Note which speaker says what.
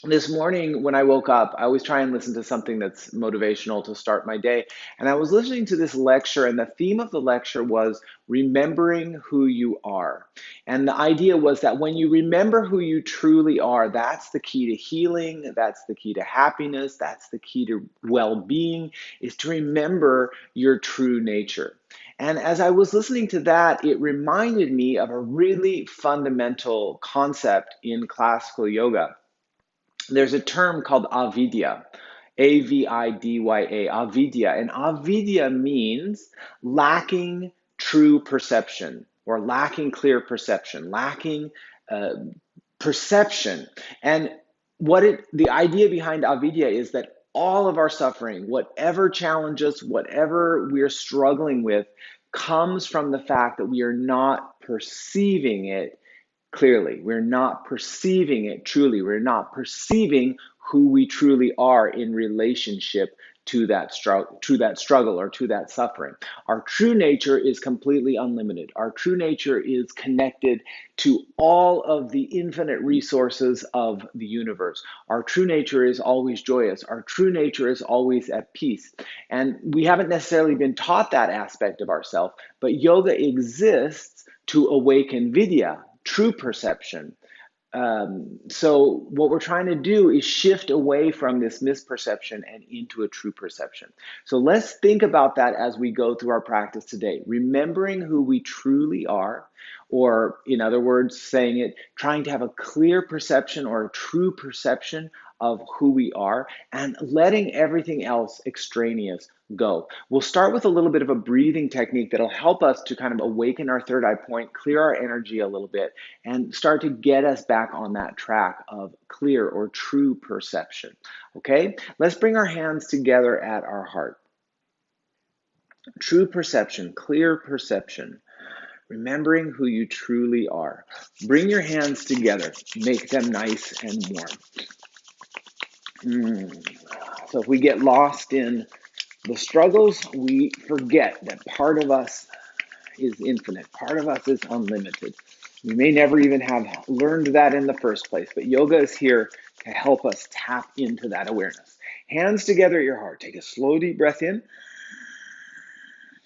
Speaker 1: This morning when I woke up, I always try and listen to something that's motivational to start my day. And I was listening to this lecture, and the theme of the lecture was remembering who you are. And the idea was that when you remember who you truly are, that's the key to healing, that's the key to happiness, that's the key to well being, is to remember your true nature. And as I was listening to that, it reminded me of a really fundamental concept in classical yoga. There's a term called avidya, Avidya, avidya. And avidya means lacking true perception or lacking clear perception, lacking uh, perception. And the idea behind avidya is that all of our suffering, whatever challenges, whatever we're struggling with, comes from the fact that we are not perceiving it clearly. We're not perceiving it truly. We're not perceiving who we truly are in relationship to that struggle or to that suffering. Our true nature is completely unlimited. Our true nature is connected to all of the infinite resources of the universe. Our true nature is always joyous. Our true nature is always at peace. And we haven't necessarily been taught that aspect of ourselves, but yoga exists to awaken vidya, true perception. So what we're trying to do is shift away from this misperception and into a true perception. So let's think about that as we go through our practice today. Remembering who we truly are, or in other words, saying it, trying to have a clear perception or a true perception of who we are, and letting everything else extraneous go. We'll start with a little bit of a breathing technique that'll help us to kind of awaken our third eye point, clear our energy a little bit, and start to get us back on that track of clear or true perception. Okay, let's bring our hands together at our heart. True perception, clear perception, remembering who you truly are. Bring your hands together, make them nice and warm. So if we get lost in the struggles, we forget that part of us is infinite, part of us is unlimited. We may never even have learned that in the first place, but yoga is here to help us tap into that awareness. Hands together at your heart. Take a slow, deep breath in.